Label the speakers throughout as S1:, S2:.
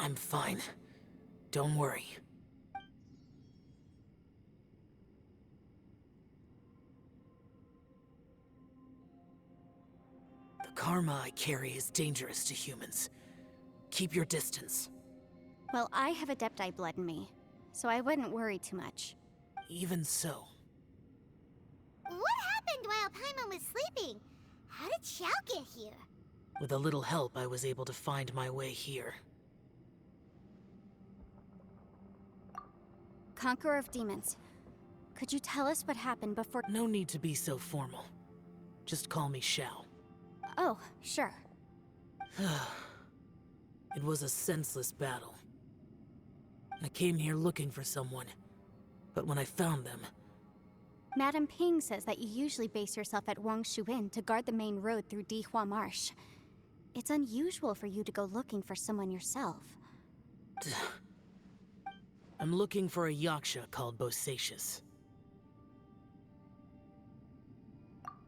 S1: I'm fine. Don't worry. The karma I carry is dangerous to humans. Keep your distance.
S2: Well, I have Adepti blood in me, so I wouldn't worry too much.
S1: Even so.
S3: What happened while Paimon was sleeping? How did Xiao get here?
S1: With a little help, I was able to find my way here.
S2: Conqueror of Demons, could you tell us what happened before—
S1: No need to be so formal. Just call me Xiao.
S2: Oh, sure.
S1: It was a senseless battle. I came here looking for someone, but when I found them,
S2: Madame Ping says that you usually base yourself at Wangshu Inn to guard the main road through Dihua Marsh. It's unusual for you to go looking for someone yourself.
S1: I'm looking for a yaksha called Bosacius.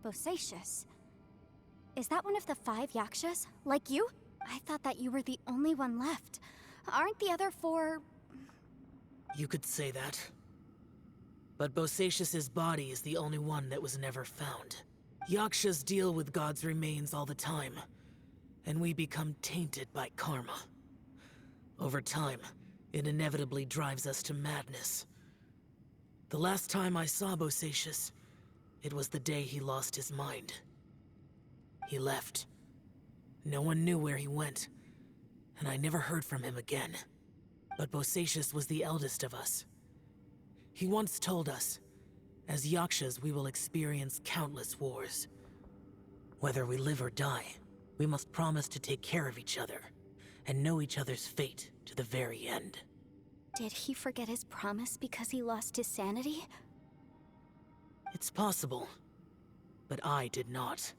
S2: Bosacius? Is that one of the 5 yakshas? Like you? I thought that you were the only one left. Aren't the other 4...
S1: You could say that. But Bosacius's body is the only one that was never found. Yakshas deal with God's remains all the time, and we become tainted by karma. Over time, it inevitably drives us to madness. The last time I saw Bosacius, it was the day he lost his mind. He left. No one knew where he went, and I never heard from him again. But Bosacius was the eldest of us. He once told us, as yakshas we will experience countless wars. Whether we live or die, we must promise to take care of each other, and know each other's fate to the very end.
S2: Did he forget his promise because he lost his sanity?
S1: It's possible, but I did not.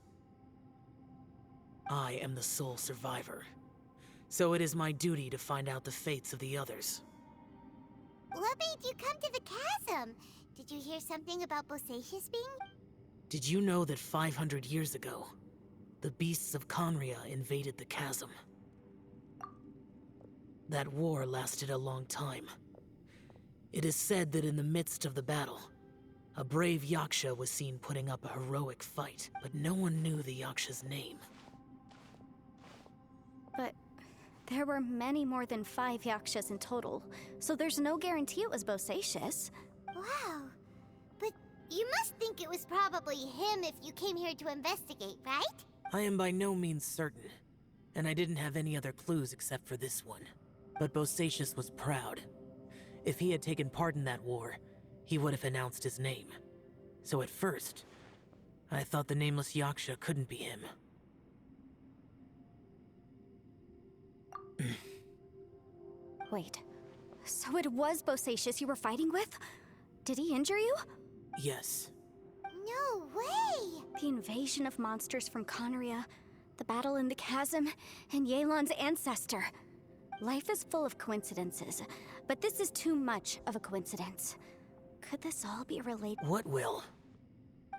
S1: I am the sole survivor, so it is my duty to find out the fates of the others.
S3: What made you come to the chasm? Did you hear something about Bosacius being...
S1: Did you know that 500 years ago, the beasts of Conria invaded the chasm? That war lasted a long time. It is said that in the midst of the battle, a brave yaksha was seen putting up a heroic fight, but no one knew the yaksha's name.
S2: But there were many more than 5 yakshas in total, so there's no guarantee it was Bosacius.
S3: Wow. But you must think it was probably him if you came here to investigate, right?
S1: I am by no means certain, and I didn't have any other clues except for this one. But Bosacius was proud. If he had taken part in that war, he would have announced his name. So at first, I thought the nameless yaksha couldn't be him.
S2: Wait, so it was Bosacius you were fighting with? Did he injure you?
S1: Yes.
S3: No way!
S2: The invasion of monsters from Conria, the battle in the chasm, and Yelan's ancestor. Life is full of coincidences, but this is too much of a coincidence. Could this all be related?
S1: What will?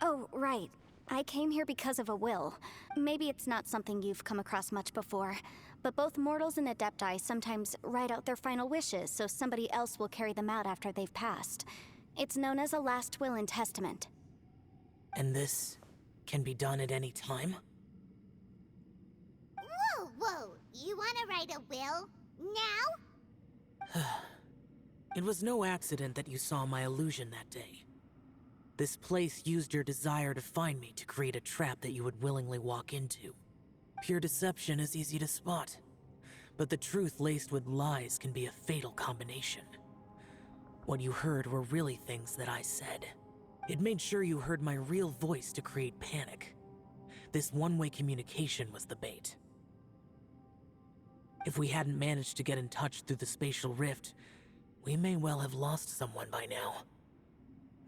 S2: Oh, right. I came here because of a will. Maybe it's not something you've come across much before, but both mortals and Adepti sometimes write out their final wishes so somebody else will carry them out after they've passed. It's known as a last will and testament.
S1: And this can be done at any time?
S3: Whoa, whoa! You wanna write a will? Now?
S1: It was no accident that you saw my illusion that day. This place used your desire to find me to create a trap that you would willingly walk into. Pure deception is easy to spot, but the truth laced with lies can be a fatal combination. What you heard were really things that I said. It made sure you heard my real voice to create panic. This one-way communication was the bait. If we hadn't managed to get in touch through the spatial rift, we may well have lost someone by now.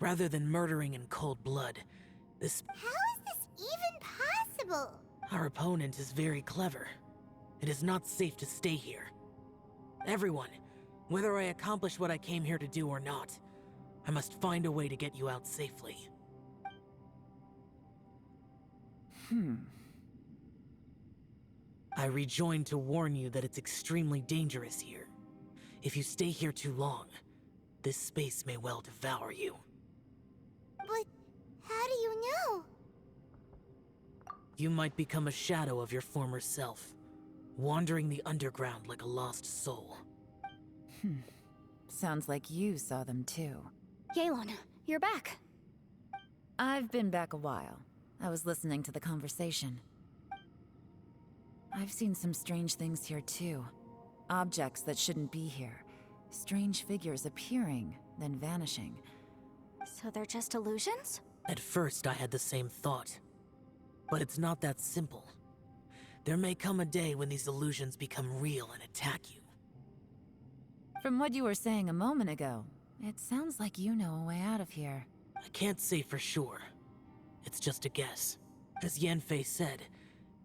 S1: Rather than murdering in cold blood, this...
S3: How is this even possible?
S1: Our opponent is very clever. It is not safe to stay here. Everyone, whether I accomplish what I came here to do or not, I must find a way to get you out safely. I rejoined to warn you that it's extremely dangerous here. If you stay here too long, this space may well devour you.
S3: But how do you know?
S1: You might become a shadow of your former self, wandering the underground like a lost soul.
S4: Sounds like you saw them too.
S2: Yelan, you're back.
S4: I've been back a while. I was listening to the conversation. I've seen some strange things here too. Objects that shouldn't be here. Strange figures appearing, then vanishing.
S2: So they're just illusions?
S1: At first, I had the same thought. But it's not that simple. There may come a day when these illusions become real and attack you.
S4: From what you were saying a moment ago, it sounds like you know a way out of here.
S1: I can't say for sure. It's just a guess. As Yanfei said,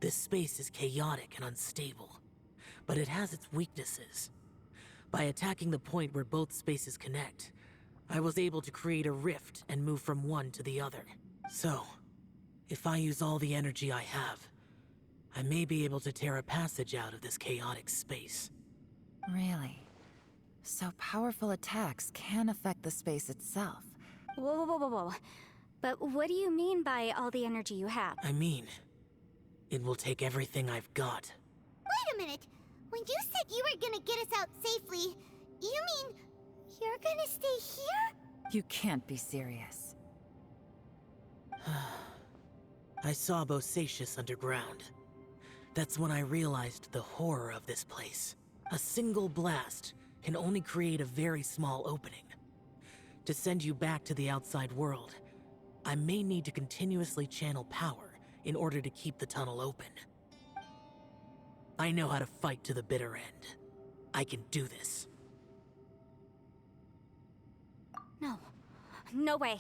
S1: this space is chaotic and unstable. But it has its weaknesses. By attacking the point where both spaces connect, I was able to create a rift and move from one to the other. So, if I use all the energy I have, I may be able to tear a passage out of this chaotic space.
S4: Really? So powerful attacks can affect the space itself.
S2: Whoa, whoa, whoa, whoa. But what do you mean by all the energy you have?
S1: I mean, it will take everything I've got.
S3: Wait a minute. When you said you were gonna get us out safely, you mean you're gonna stay here?
S4: You can't be serious.
S1: I saw Bosacius underground. That's when I realized the horror of this place. A single blast can only create a very small opening. To send you back to the outside world, I may need to continuously channel power in order to keep the tunnel open. I know how to fight to the bitter end. I can do this.
S2: No. No way.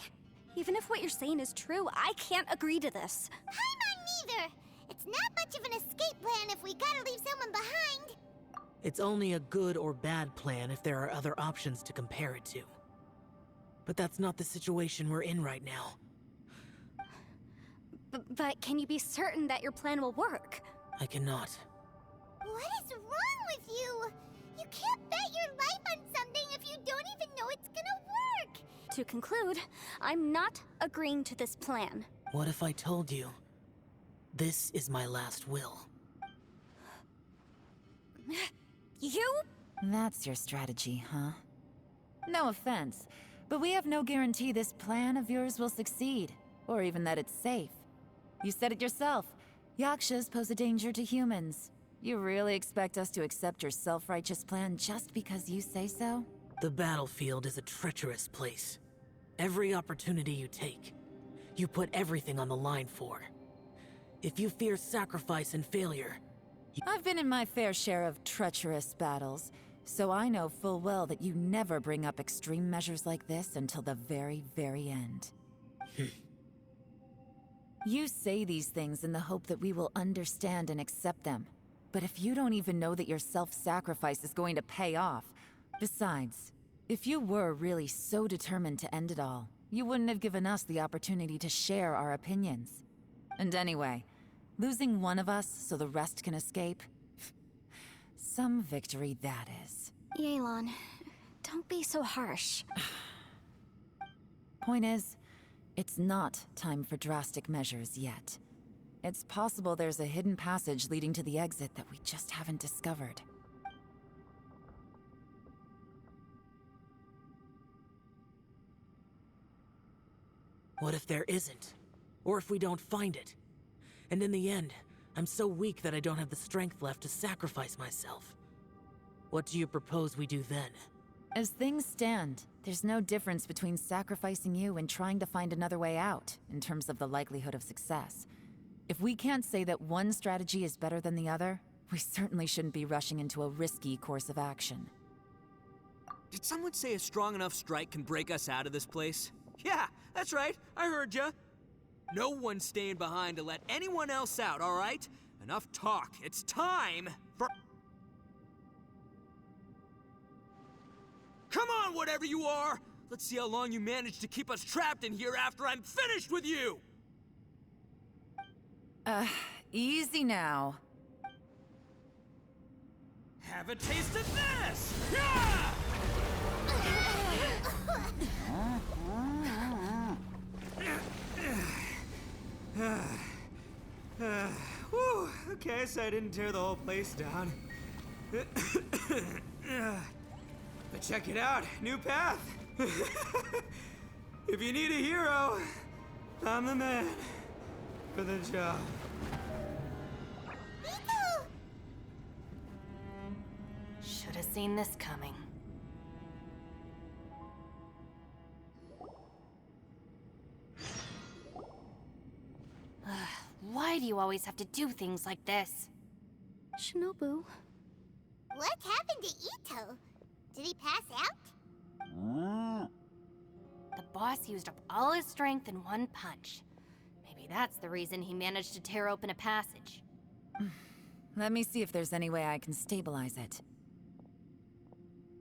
S2: Even if what you're saying is true, I can't agree to this.
S3: I'm not neither. It's not much of an escape plan if we gotta leave someone behind.
S1: It's only a good or bad plan if there are other options to compare it to. But that's not the situation we're in right now.
S2: But can you be certain that your plan will work?
S1: I cannot.
S3: What is wrong with you? You can't bet your life on something if you don't even know it's gonna work.
S2: To conclude, I'm not agreeing to this plan.
S1: What if I told you, this is my last will?
S2: You?
S4: That's your strategy, huh? No offense, but we have no guarantee this plan of yours will succeed, or even that it's safe. You said it yourself. Yakshas pose a danger to humans. You really expect us to accept your self-righteous plan just because you say so?
S1: The battlefield is a treacherous place. Every opportunity you take, you put everything on the line for. If you fear sacrifice and failure,
S4: I've been in my fair share of treacherous battles, so I know full well that you never bring up extreme measures like this until the very, very end. You say these things in the hope that we will understand and accept them. But if you don't even know that your self-sacrifice is going to pay off... Besides, if you were really so determined to end it all, you wouldn't have given us the opportunity to share our opinions. And anyway, losing one of us so the rest can escape? Some victory that is.
S2: Yelan, don't be so harsh.
S4: Point is, it's not time for drastic measures yet. It's possible there's a hidden passage leading to the exit that we just haven't discovered.
S1: what if there isn't? Or if we don't find it? And in the end, I'm so weak that I don't have the strength left to sacrifice myself. What do you propose we do then?
S4: As things stand, there's no difference between sacrificing you and trying to find another way out, in terms of the likelihood of success. If we can't say that one strategy is better than the other, we certainly shouldn't be rushing into a risky course of action.
S5: Did someone say a strong enough strike can break us out of this place? Yeah, that's right, I heard ya. No one's staying behind to let anyone else out, all right? Enough talk, it's time for... Come on, whatever you are! Let's see how long you manage to keep us trapped in here after I'm finished with you!
S4: Easy now.
S5: Have a taste of this! Yeah! Whew, okay, so I didn't tear the whole place down. But check it out, new path. If you need a hero, I'm the man for the job.
S3: Vito!
S6: Should have seen this coming. Why do you always have to do things like this?
S2: Shinobu,
S3: What happened to Ito? Did he pass out?
S6: The boss used up all his strength in one punch. Maybe that's the reason he managed to tear open a passage.
S4: Let me see if there's any way I can stabilize it.